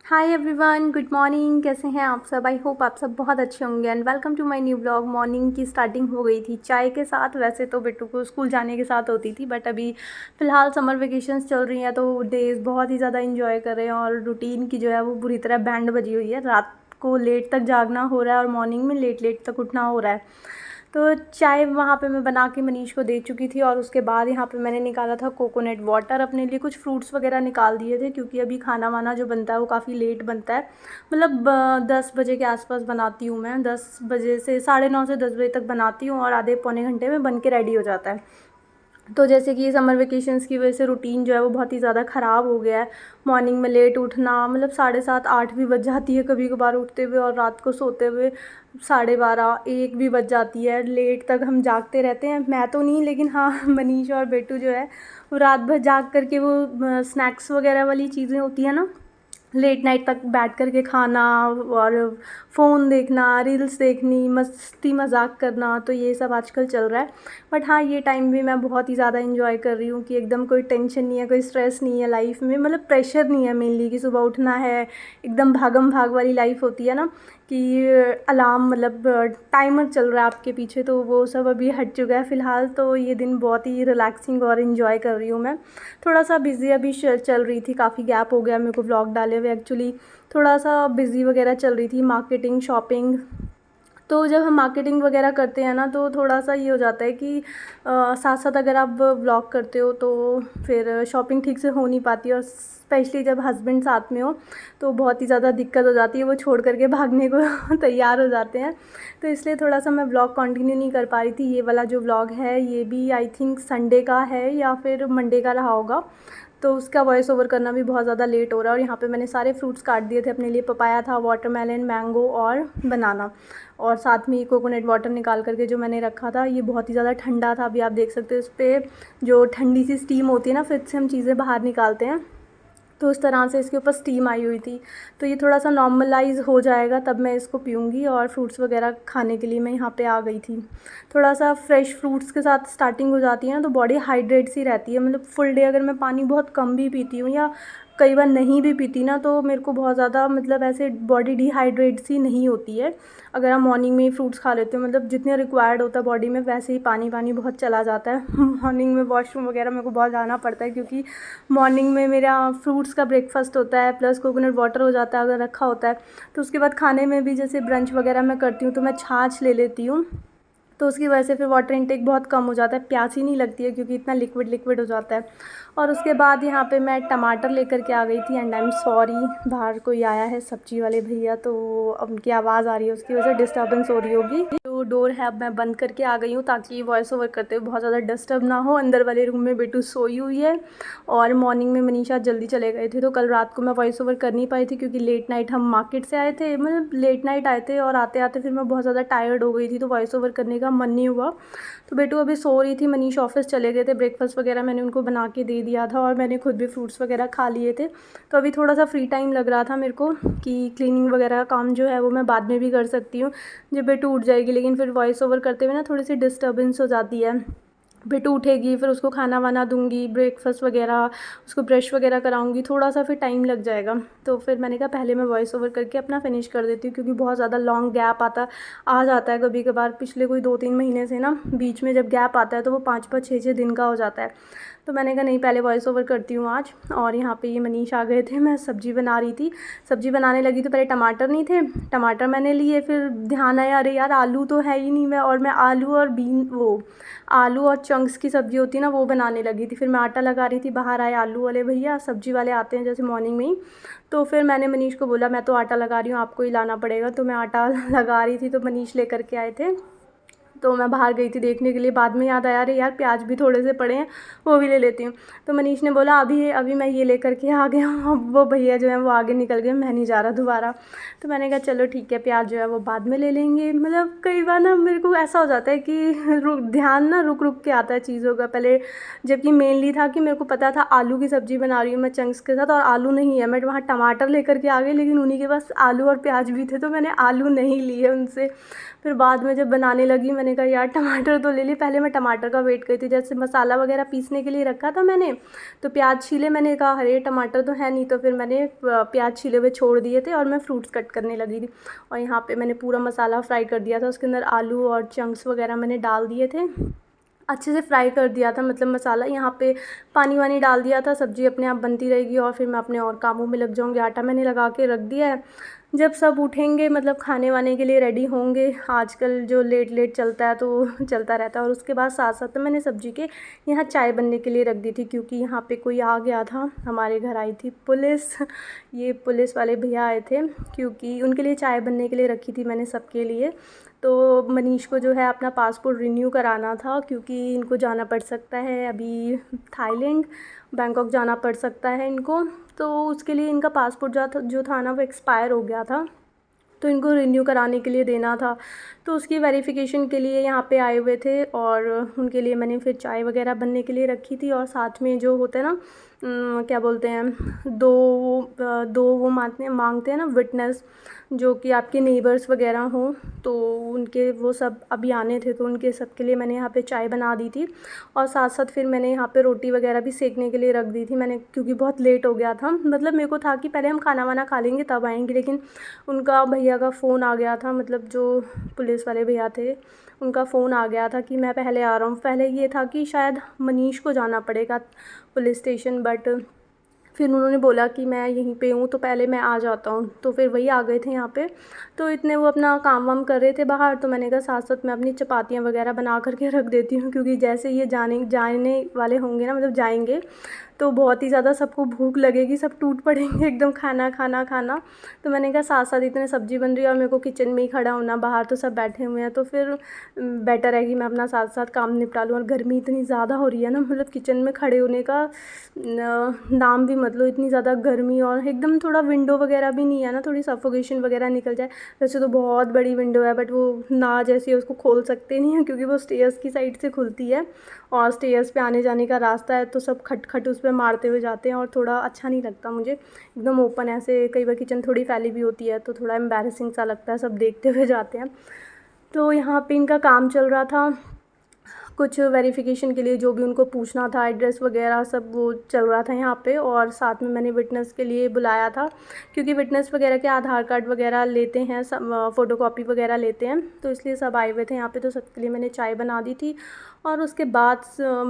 Hi everyone, good morning. कैसे हैं आप सब? आई होप आप सब बहुत अच्छे होंगे and welcome to my new blog. Morning की स्टार्टिंग हो गई थी चाय के साथ। वैसे तो बेटू को स्कूल जाने के साथ होती थी, बट अभी फ़िलहाल समर वेकेशंस चल रही हैं तो डेज़ बहुत ही ज़्यादा इंजॉय कर रहे हैं और रूटीन की जो है वो बुरी तरह बैंड बजी हुई है। रात को लेट तक जागना हो रहा है और मॉर्निंग में लेट लेट तक उठना हो रहा है। तो चाय वहाँ पे मैं बना के मनीष को दे चुकी थी और उसके बाद यहाँ पे मैंने निकाला था कोकोनट वाटर। अपने लिए कुछ फ्रूट्स वगैरह निकाल दिए थे क्योंकि अभी खाना वाना जो बनता है वो काफ़ी लेट बनता है। मतलब 10 बजे के आसपास बनाती हूँ मैं। 10 बजे से 9:30 से 10 बजे तक बनाती हूँ और आधे पौने घंटे में बन के रेडी हो जाता है। तो जैसे कि समर वेकेशंस की वजह से रूटीन जो है वो बहुत ही ज़्यादा ख़राब हो गया है। मॉर्निंग में लेट उठना, मतलब 7:30 8 भी बज जाती है कभी कभार उठते हुए, और रात को सोते हुए 12:30 1 भी बज जाती है। लेट तक हम जागते रहते हैं। मैं तो नहीं, लेकिन हाँ मनीष और बेटू जो है वो रात भर जाग करके वो स्नैक्स वगैरह वाली चीज़ें होती हैं ना, लेट नाइट तक बैठ कर के खाना और फ़ोन देखना, रील्स देखनी, मस्ती मज़ाक करना, तो ये सब आजकल चल रहा है। बट हाँ, ये टाइम भी मैं बहुत ही ज़्यादा एंजॉय कर रही हूँ कि एकदम कोई टेंशन नहीं है, कोई स्ट्रेस नहीं है लाइफ में। मतलब प्रेशर नहीं है मेनली कि सुबह उठना है। एकदम भागम भाग वाली लाइफ होती है ना कि अलार्म, मतलब टाइमर चल रहा है आपके पीछे, तो वो सब अभी हट चुका है फ़िलहाल। तो ये दिन बहुत ही रिलैक्सिंग और इन्जॉय कर रही हूँ मैं। थोड़ा सा बिज़ी अभी चल रही थी, काफ़ी गैप हो गया मेरे को व्लॉग डाले हुए। एक्चुअली थोड़ा सा बिज़ी वगैरह चल रही थी, मार्केटिंग, शॉपिंग। तो जब हम मार्केटिंग वगैरह करते हैं ना तो थोड़ा सा ये हो जाता है कि साथ साथ अगर आप व्लॉग करते हो तो फिर शॉपिंग ठीक से हो नहीं पाती, और स्पेशली जब हस्बैंड साथ में हो तो बहुत ही ज़्यादा दिक्कत हो जाती है। वो छोड़ करके भागने को तैयार हो जाते हैं। तो इसलिए थोड़ा सा मैं व्लॉग कंटिन्यू नहीं कर पा रही थी। ये वाला जो व्लॉग है ये भी आई थिंक संडे का है या फिर मंडे का रहा होगा। तो उसका वॉइस ओवर करना भी बहुत ज़्यादा लेट हो रहा है। और यहाँ पे मैंने सारे फ्रूट्स काट दिए थे अपने लिए। पपाया था, वाटरमेलन, मैंगो और बनाना, और साथ में कोकोनट वाटर निकाल करके जो मैंने रखा था। ये बहुत ही ज़्यादा ठंडा था। अभी आप देख सकते हो इस पर जो ठंडी सी स्टीम होती है ना, फ्रिज से हम चीज़ें बाहर निकालते हैं, तो उस तरह से इसके ऊपर स्टीम आई हुई थी। तो ये थोड़ा सा नॉर्मलाइज़ हो जाएगा तब मैं इसको पीऊँगी। और फ्रूट्स वगैरह खाने के लिए मैं यहाँ पे आ गई थी। थोड़ा सा फ्रेश फ्रूट्स के साथ स्टार्टिंग हो जाती है ना तो बॉडी हाइड्रेट सी रहती है। मतलब फुल डे अगर मैं पानी बहुत कम भी पीती हूँ या कई बार नहीं भी पीती ना, तो मेरे को बहुत ज़्यादा, मतलब ऐसे बॉडी डिहाइड्रेट सी नहीं होती है अगर आप मॉर्निंग में ही फ्रूट्स खा लेते हो। मतलब जितने रिक्वायर्ड होता है बॉडी में, वैसे ही पानी पानी बहुत चला जाता है। मॉर्निंग में वॉशरूम वगैरह मेरे को बहुत जाना पड़ता है क्योंकि मॉर्निंग में मेरा फ्रूट्स का ब्रेकफास्ट होता है प्लस कोकोनट वाटर हो जाता है अगर रखा होता है। तो उसके बाद खाने में भी जैसे ब्रंच वगैरह मैं करती हूँ तो मैं छाछ ले लेती हूँ। तो उसकी वजह से फिर वाटर इनटेक बहुत कम हो जाता है, प्यास ही नहीं लगती है क्योंकि इतना लिक्विड लिक्विड हो जाता है। और उसके बाद यहाँ पे मैं टमाटर लेकर के आ गई थी। एंड आई एम सॉरी, बाहर कोई आया है सब्जी वाले भैया, तो उनकी आवाज़ आ रही है, उसकी वजह से डिस्टर्बेंस हो रही होगी। जो डोर है अब मैं बंद करके आ गई हूँ ताकि वॉइस ओवर करते हुए बहुत ज़्यादा डिस्टर्ब ना हो। अंदर वाले रूम में बेटू सोई हुई है और मॉर्निंग में मनीषा जल्दी चले गए थे, तो कल रात को मैं वॉइस ओवर कर नहीं पाई थी क्योंकि लेट नाइट हम मार्केट से आए थे। मतलब लेट नाइट आए थे और आते आते फिर मैं बहुत ज़्यादा टायर्ड हो गई थी, तो वॉइस ओवर करने का मन नहीं हुआ। तो बेटू अभी सो रही थी, मनीष ऑफिस चले गए थे। ब्रेकफास्ट वगैरह मैंने उनको बना के दे दिया था और मैंने खुद भी फ्रूट्स वगैरह खा लिए थे। तो अभी थोड़ा सा फ्री टाइम लग रहा था मेरे को कि क्लीनिंग वगैरह का काम जो है वो मैं बाद में भी कर सकती हूँ जब बेटू उठ जाएगी। लेकिन फिर वॉइस ओवर करते हुए ना थोड़ी सी डिस्टर्बेंस हो जाती है। बेटू उठेगी, फिर उसको खाना वाना दूंगी, ब्रेकफास्ट वगैरह, उसको ब्रश वगैरह कराऊंगी, थोड़ा सा फिर टाइम लग जाएगा। तो फिर मैंने कहा पहले मैं वॉइस ओवर करके अपना फिनिश कर देती हूँ क्योंकि बहुत ज़्यादा लॉन्ग गैप आ जाता है कभी कभार। पिछले कोई 2-3 महीने से ना बीच में जब गैप आता है तो वो 5-5 6-6 दिन का हो जाता है। तो मैंने कहा नहीं, पहले वॉइस ओवर करती हूँ आज। और यहाँ पे ये मनीष आ गए थे, मैं सब्ज़ी बना रही थी। सब्ज़ी बनाने लगी तो पहले टमाटर नहीं थे, टमाटर मैंने लिए, फिर ध्यान आया अरे यार आलू तो है ही नहीं। मैं आलू और आलू और चंक्स की सब्ज़ी होती है ना वो बनाने लगी थी। फिर मैं आटा लगा रही थी, बाहर आए आलू वाले भैया, सब्ज़ी वाले आते हैं जैसे मॉर्निंग में ही। तो फिर मैंने मनीष को बोला मैं तो आटा लगा रही हूँ, आपको ही लाना पड़ेगा। तो मैं आटा लगा रही थी तो मनीष लेकर के आए थे। तो मैं बाहर गई थी देखने के लिए, बाद में याद आया अरे यार प्याज भी थोड़े से पड़े हैं, वो भी ले लेती हूँ। तो मनीष ने बोला अभी अभी मैं ये लेकर के आ गया हूँ। अब वो भैया जो है वो आगे निकल गए, मैं नहीं जा रहा दोबारा। तो मैंने कहा चलो ठीक है, प्याज जो है वो बाद में ले लेंगे। मतलब कई बार ना मेरे को ऐसा हो जाता है कि ध्यान ना रुक रुक के आता है चीज़ों का पहले। जबकि मेनली था कि मेरे को पता था आलू की सब्ज़ी बना रही हूँ मैं चंक्स के साथ, और आलू नहीं है। मैं वहाँ टमाटर लेकर के आ गई लेकिन उन्हीं के पास आलू और प्याज भी थे, तो मैंने आलू नहीं लिए उनसे। फिर बाद में जब बनाने लगी मैंने मैंने कहा यार टमाटर तो ले ली। पहले मैं टमाटर का वेट कर रही थी, जैसे मसाला वगैरह पीसने के लिए रखा था मैंने, तो प्याज छीले, मैंने कहा अरे टमाटर तो है नहीं, तो फिर मैंने प्याज छीले हुए छोड़ दिए थे और मैं फ्रूट्स कट करने लगी थी। और यहाँ पे मैंने पूरा मसाला फ्राई कर दिया था, उसके अंदर आलू और चंक्स वगैरह मैंने डाल दिए थे, अच्छे से फ्राई कर दिया था मतलब मसाला। यहाँ पे पानी वानी डाल दिया था, सब्ज़ी अपने आप बनती रहेगी और फिर मैं अपने और कामों में लग जाऊँगी। आटा मैंने लगा के रख दिया है, जब सब उठेंगे मतलब खाने वाने के लिए रेडी होंगे, आजकल जो लेट लेट चलता है तो चलता रहता है। और उसके बाद साथ साथ मैंने सब्ज़ी के यहाँ चाय बनने के लिए रख दी थी, क्योंकि यहाँ पे कोई आ गया था, हमारे घर आई थी पुलिस। ये पुलिस वाले भैया आए थे, क्योंकि उनके लिए चाय बनने के लिए रखी थी मैंने सबके लिए। तो मनीष को जो है अपना पासपोर्ट रिन्यू कराना था, क्योंकि इनको जाना पड़ सकता है अभी थाईलैंड, बैंकॉक जाना पड़ सकता है इनको। तो उसके लिए इनका पासपोर्ट जो था ना वो एक्सपायर हो गया था, तो इनको रिन्यू कराने के लिए देना था। तो उसकी वेरिफ़िकेशन के लिए यहाँ पे आए हुए थे, और उनके लिए मैंने फिर चाय वगैरह बनने के लिए रखी थी। और साथ में जो होता है ना क्या बोलते हैं, दो वो मांगते हैं ना विटनेस, जो कि आपके नेबर्स वगैरह हों, तो उनके वो सब अभी आने थे, तो उनके सब के लिए मैंने यहाँ पे चाय बना दी थी। और साथ साथ फिर मैंने यहाँ पे रोटी वगैरह भी सेकने के लिए रख दी थी मैंने, क्योंकि बहुत लेट हो गया था। मतलब मेरे को था कि पहले हम खाना वाना खा लेंगे तब आएंगे, लेकिन उनका भैया का फ़ोन आ गया था, मतलब जो पुलिस वाले भैया थे उनका फ़ोन आ गया था कि मैं पहले आ रहा हूँ। पहले ये था कि शायद मनीष को जाना पड़ेगा पुलिस स्टेशन, बट फिर उन्होंने बोला कि मैं यहीं पे हूँ तो पहले मैं आ जाता हूँ। तो फिर वही आ गए थे यहाँ पे, तो इतने वो अपना काम वाम कर रहे थे बाहर, तो मैंने कहा साथ साथ मैं अपनी चपातियाँ वगैरह बना करके रख देती हूँ, क्योंकि जैसे ये जाने वाले होंगे ना, मतलब जाएंगे, तो बहुत ही ज़्यादा सबको भूख लगेगी, सब टूट पड़ेंगे एकदम खाना खाना खाना। तो मैंने कहा साथ साथ इतने सब्ज़ी बन रही है और मेरे को किचन में ही खड़ा होना, बाहर तो सब बैठे हुए हैं, तो फिर बेटर है कि मैं अपना साथ साथ काम निपटा लूँ। और गर्मी इतनी ज़्यादा हो रही है ना, मतलब किचन में खड़े होने का नाम भी मतलब, इतनी ज़्यादा गर्मी, और एकदम थोड़ा विंडो वगैरह भी नहीं है ना, थोड़ी सफोकेशन वगैरह निकल जाए। वैसे तो बहुत बड़ी विंडो है, बट वो ना जैसी है उसको खोल सकते नहीं है, क्योंकि वो स्टेयर्स की साइड से खुलती है और स्टेयर्स पे आने जाने का रास्ता है, तो सब खट खट उस पर मारते हुए जाते हैं और थोड़ा अच्छा नहीं लगता मुझे एकदम ओपन ऐसे। कई बार किचन थोड़ी फैली भी होती है तो थोड़ा एम्बैरेसिंग सा लगता है, सब देखते हुए जाते हैं। तो यहाँ पे इनका काम चल रहा था, कुछ वेरिफ़िकेशन के लिए जो भी उनको पूछना था, एड्रेस वगैरह सब वो चल रहा था यहाँ पे। और साथ में मैंने विटनेस के लिए बुलाया था, क्योंकि विटनेस वगैरह के आधार कार्ड वगैरह लेते हैं, सब फ़ोटोकॉपी वगैरह लेते हैं, तो इसलिए सब आए हुए थे यहाँ पे। तो सबके लिए मैंने चाय बना दी थी, और उसके बाद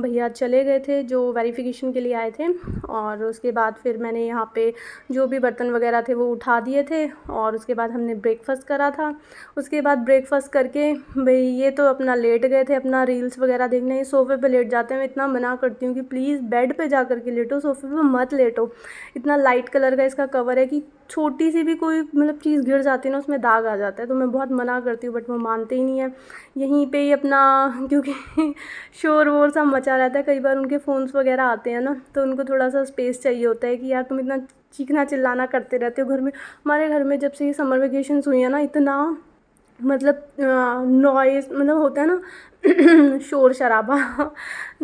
भैया चले गए थे जो वेरिफ़िकेशन के लिए आए थे। और उसके बाद फिर मैंने यहाँ पे जो भी बर्तन वगैरह थे वो उठा दिए थे, और उसके बाद हमने ब्रेकफ़ास्ट करा था। उसके बाद ब्रेकफ़ास्ट करके भाई ये तो अपना लेट गए थे अपना रील्स वगैरह देखने, ये सोफ़े पे लेट जाते हैं। मैं इतना मना करती हूँ कि प्लीज़ बेड पे जा कर के लेटो, सोफ़े पे मत लेटो। इतना लाइट कलर का इसका कवर है कि छोटी सी भी कोई मतलब चीज़ गिर जाती है ना, उसमें दाग आ जाता है। तो मैं बहुत मना करती हूँ, बट वो मानते ही नहीं है। यहीं पे ही अपना क्योंकि शोर वोर सब मचा रहता है, कई बार उनके फ़ोन्स वगैरह आते हैं ना, तो उनको थोड़ा सा स्पेस चाहिए होता है कि यार तुम इतना चीखना चिल्लाना करते रहते हो घर में। हमारे घर में जब से ये समर वेकेशंस हुई है ना, इतना मतलब नॉइज़ मतलब होता है ना शोर शराबा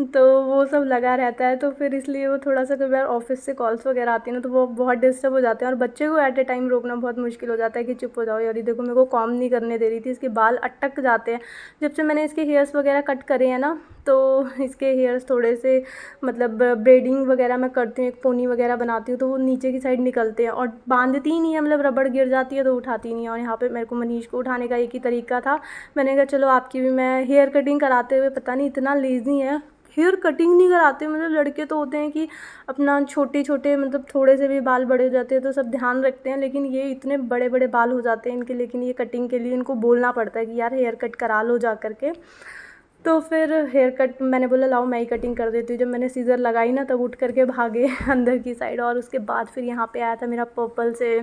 तो वो सब लगा रहता है। तो फिर इसलिए वो थोड़ा सा कई बार ऑफिस से कॉल्स वगैरह आती हैं ना, तो वो बहुत डिस्टर्ब हो जाते हैं। और बच्चे को एट ए टाइम रोकना बहुत मुश्किल हो जाता है कि चुप हो जाओ यार, ये देखो मेरे को काम नहीं करने दे रही थी, इसके बाल अटक जाते हैं। जब से मैंने इसके हेयर्स वगैरह कट करे हैं ना, तो इसके हेयर्स थोड़े से मतलब ब्रेडिंग वगैरह मैं करती हूँ, एक पोनी वगैरह बनाती हूँ, तो वो नीचे की साइड निकलते हैं और बांधती ही नहीं है, मतलब रबड़ गिर जाती है तो उठाती नहीं है। और यहाँ पे मेरे को मनीष को उठाने का एक ही तरीका था, मैंने कहा चलो आपकी भी मैं हेयर कटिंग कराते हुए, पता नहीं इतना लेज़ी है, हेयर कटिंग नहीं कराते। मतलब लड़के तो होते हैं कि अपना छोटे छोटे मतलब थोड़े से भी बाल बड़े हो जाते हैं तो सब ध्यान रखते हैं, लेकिन ये इतने बड़े बड़े बाल हो जाते हैं इनके, लेकिन ये कटिंग के लिए इनको बोलना पड़ता है कि यार हेयर कट करा लो जा करके। तो फिर हेयर कट मैंने बोला लाओ मैं ही कटिंग कर देती हूँ। जब मैंने सीज़र लगाई ना, तब उठ करके भागे अंदर की साइड। और उसके बाद फिर यहाँ पे आया था मेरा पर्पल से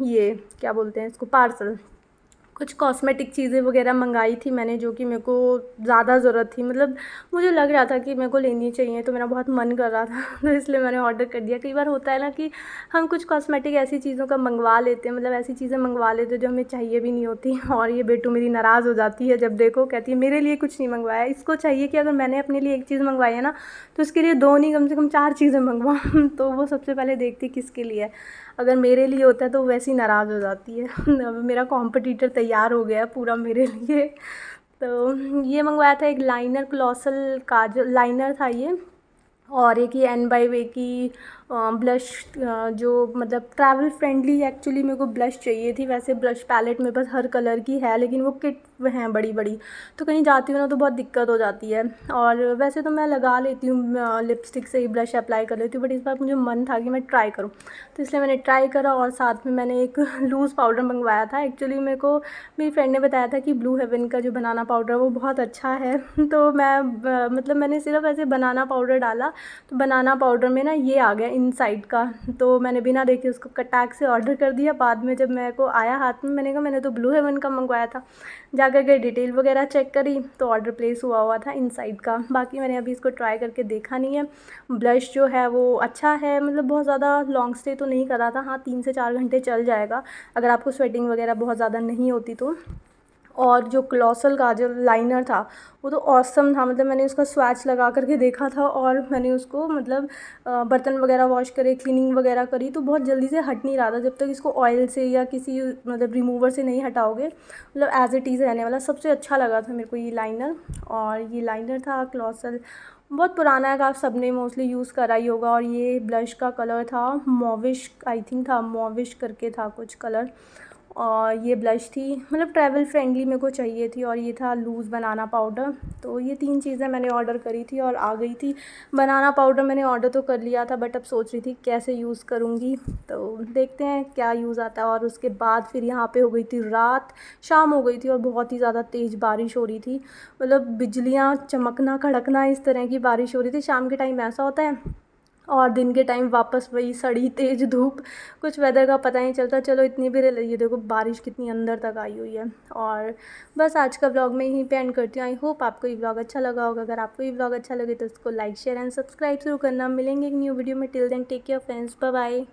ये क्या बोलते हैं इसको, पार्सल। कुछ कॉस्मेटिक चीज़ें वगैरह मंगाई थी मैंने, जो कि मेरे को ज़्यादा ज़रूरत थी, मतलब मुझे लग रहा था कि मेरे को लेनी चाहिए, तो मेरा बहुत मन कर रहा था तो इसलिए मैंने ऑर्डर कर दिया। कई बार होता है ना कि हम कुछ कॉस्मेटिक ऐसी चीज़ों का मंगवा लेते हैं, मतलब ऐसी चीज़ें मंगवा लेते हैं जो हमें चाहिए भी नहीं होती। और ये बेटू मेरी नाराज़ हो जाती है जब देखो, कहती है मेरे लिए कुछ नहीं मंगवाया। इसको चाहिए कि अगर मैंने अपने लिए एक चीज़ मंगवाई है ना, तो उसके लिए 2 नहीं कम से कम 4 चीज़ें मंगवा तो वो सबसे पहले देखती किसके लिए है। अगर मेरे लिए होता है तो वैसी नाराज़ हो जाती है अब मेरा कॉम्पिटिटर तैयार हो गया पूरा मेरे लिए। तो ये मंगवाया था एक लाइनर, क्लॉसल काजल लाइनर था ये, और एक ये एन बाई वे की ब्लश, जो मतलब ट्रैवल फ्रेंडली एक्चुअली मेरे को ब्लश चाहिए थी। वैसे ब्लश पैलेट में बस हर कलर की है, लेकिन वो किट हैं बड़ी बड़ी, तो कहीं जाती हूँ ना तो बहुत दिक्कत हो जाती है। और वैसे तो मैं लगा लेती हूँ लिपस्टिक से ही ब्लश अप्लाई कर लेती हूँ, बट इस बार मुझे मन था कि मैं ट्राई करूँ, तो इसलिए मैंने ट्राई करा। और साथ में मैंने एक लूज़ पाउडर मंगवाया था। एक्चुअली मेरे को मेरी फ्रेंड ने बताया था कि ब्लू हेवन का जो बनाना पाउडर वो बहुत अच्छा है। तो मैं मतलब मैंने सिर्फ ऐसे बनाना पाउडर डाला, तो बनाना पाउडर में ना ये आ गया इनसाइड का, तो मैंने बिना देखे उसको कटाक से ऑर्डर कर दिया। बाद में जब मेरे को आया हाथ में, मैंने कहा मैंने तो ब्लू हेवन का मंगवाया था। जाकर के डिटेल वगैरह चेक करी तो ऑर्डर प्लेस हुआ था इनसाइड का। बाकी मैंने अभी इसको ट्राई करके देखा नहीं है। ब्लश जो है वो अच्छा है, मतलब बहुत ज़्यादा लॉन्ग स्टे तो नहीं करा था। हाँ, 3 से 4 घंटे चल जाएगा अगर आपको स्वेटिंग वगैरह बहुत ज़्यादा नहीं होती तो। और जो क्लॉसल का जो लाइनर था वो तो ऑसम था, मतलब मैंने उसका स्वैच लगा करके देखा था, और मैंने उसको मतलब बर्तन वगैरह वॉश करे, क्लीनिंग वगैरह करी तो बहुत जल्दी से हट नहीं रहा था, जब तक इसको ऑयल से या किसी मतलब रिमूवर से नहीं हटाओगे, मतलब एज इट इज़ रहने वाला। सबसे अच्छा लगा था मेरे को ये लाइनर। और ये लाइनर था क्लॉसल, बहुत पुराना है, आप सब ने मोस्टली यूज़ करा ही होगा। और ये ब्लश का कलर था मॉविश, आई थिंक था मॉविश करके था कुछ कलर। और ये ब्लश थी, मतलब ट्रैवल फ्रेंडली मेरे को चाहिए थी। और ये था लूज़ बनाना पाउडर। तो ये 3 चीज़ें मैंने ऑर्डर करी थी और आ गई थी। बनाना पाउडर मैंने ऑर्डर तो कर लिया था, बट अब सोच रही थी कैसे यूज़ करूँगी, तो देखते हैं क्या यूज़ आता है। और उसके बाद फिर यहाँ पे हो गई थी रात, शाम हो गई थी और बहुत ही ज़्यादा तेज़ बारिश हो रही थी, मतलब बिजलियाँ चमकना कड़कना इस तरह की बारिश हो रही थी। शाम के टाइम ऐसा होता है, और दिन के टाइम वापस वही सड़ी तेज़ धूप, कुछ वेदर का पता नहीं चलता। चलो इतनी भी ये देखो बारिश कितनी अंदर तक आई हुई है। और बस आज का व्लॉग मैं यहीं पे एंड करती हूँ। आई होप आपको ये व्लॉग अच्छा लगा होगा। अगर आपको ये व्लॉग अच्छा लगे तो इसको लाइक शेयर एंड सब्सक्राइब जरूर करना। मिलेंगे एक न्यू वीडियो में। Till then take care friends, bye bye.